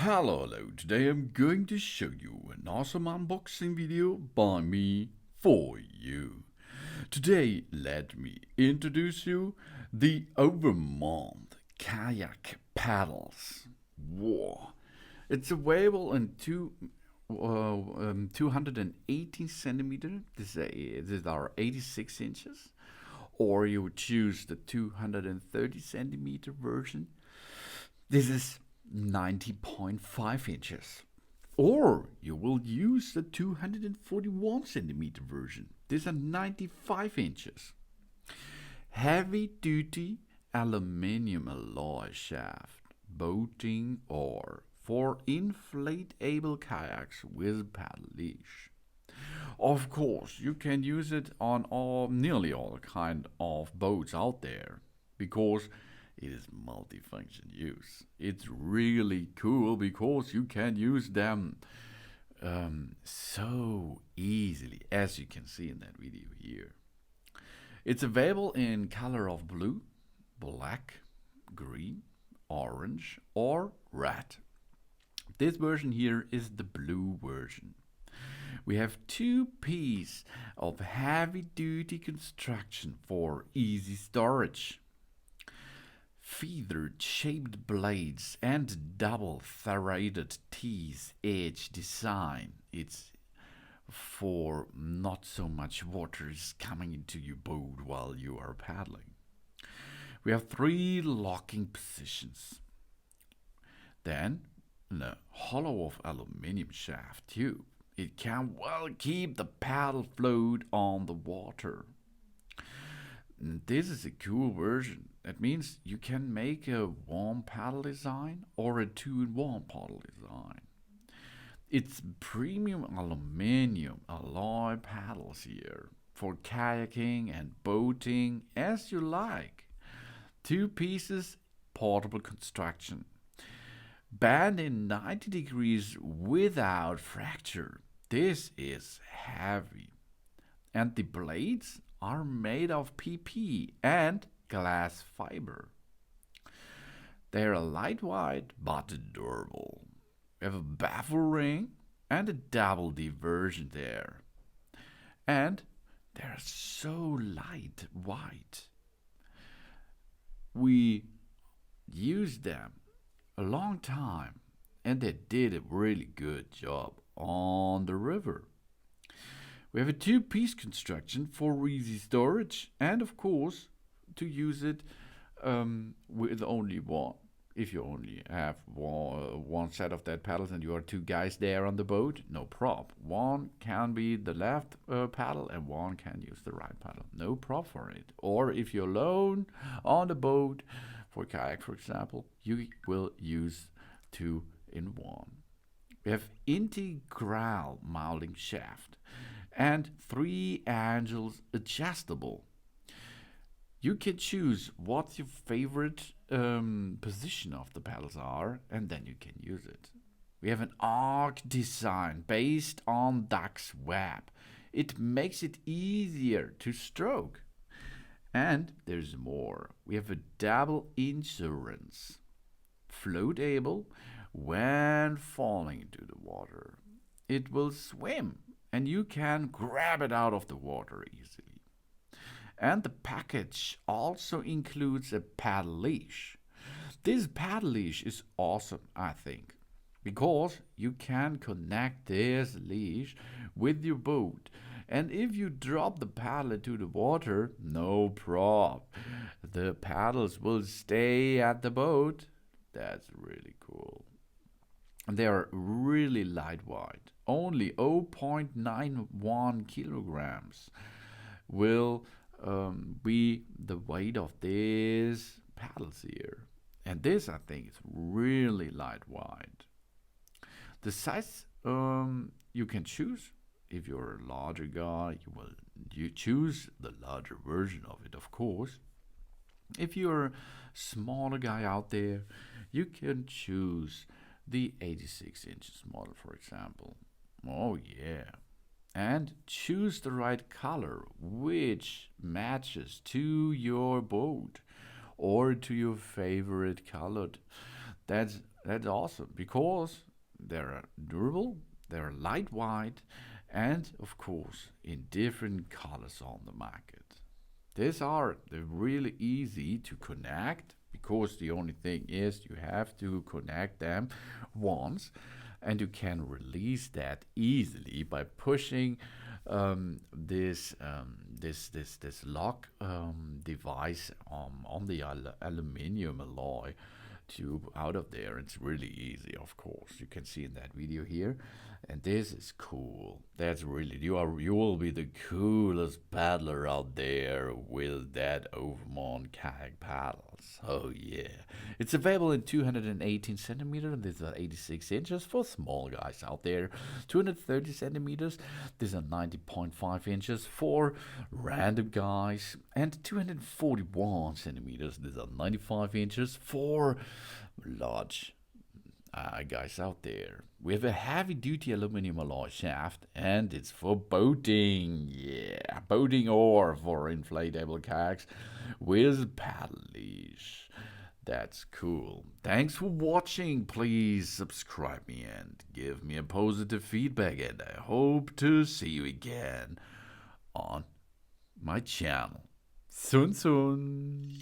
Hello, today I'm going to show you an awesome unboxing video by me for you. Today, let me introduce you the Overmont Kayak paddles. Whoa! It's available in 218 centimeter. These are 86 inches. Or you would choose the 230 centimeter version. This is 90.5 inches. Or you will use the 241 centimeter version. These are 95 inches. Heavy duty aluminium alloy shaft, boating or for inflatable kayaks with paddle leash. Of course, you can use it on nearly all kind of boats out there because it is multifunction use. It's really cool because you can use them so easily, as you can see in that video here. It's available in color of blue, black, green, orange, or red. This version here is the blue version. We have two pieces of heavy duty construction for easy storage. Feathered shaped blades and double serrated teeth edge design. It's for not so much water is coming into your boat while you are paddling. We have three locking positions. Then the hollow of aluminium shaft tube. It can well keep the paddle float on the water. This is a cool version. That means you can make a one paddle design or a two-in-one paddle design. It's premium aluminium alloy paddles here for kayaking and boating as you like. Two pieces, portable construction. Bend in 90 degrees without fracture. This is heavy. And the blades are made of PP and glass fiber. They are lightweight but durable. We have a baffle ring and a double D version there. And they're so lightweight. We used them a long time and they did a really good job on the river. We have a two-piece construction for easy storage and of course to use it with only one. If you only have one set of that paddles and you are two guys there on the boat, no prop. One can be the left paddle and one can use the right paddle. No prop for it. Or if you're alone on the boat, for kayak for example, you will use two in one. We have integral mounting shaft and three angles adjustable. You can choose what your favorite position of the paddles are and then you can use it. We have an arc design based on duck's web. It makes it easier to stroke. And there's more. We have a double insurance. Floatable when falling into the water. It will swim and you can grab it out of the water easily. And the package also includes a paddle leash. This paddle leash is awesome, I think, because you can connect this leash with your boat. And if you drop the paddle into the water, no problem. The paddles will stay at the boat. That's really cool. And they are really lightweight. Only 0.91 kilograms will be the weight of these paddles here. And this, I think, is really lightweight. The size you can choose. If you're a larger guy, you choose the larger version of it, of course. If you're a smaller guy out there, you can choose the 86 inches model, for example. Oh yeah. And choose the right color which matches to your boat or to your favorite color. That's That's awesome because they're durable, they're lightweight, and of course in different colors on the market. They're really easy to connect because the only thing is you have to connect them once, and you can release that easily by pushing this lock device on the aluminium alloy tube out of there. It's really easy, of course. You can see in that video here. And this is cool. That's really you will be the coolest paddler out there with that Overmont Kayak paddles. Oh yeah. It's available in 218 centimeters, and these are 86 inches for small guys out there. 230 centimeters, these are 90.5 inches for random guys, and 241 centimeters, these are 95 inches for large guys out there. We have a heavy duty aluminum alloy shaft, and it's for boating. Yeah, boating or for inflatable kayaks with paddle leash. That's cool. Thanks for watching. Please subscribe me and give me a positive feedback, and I hope to see you again on my channel soon.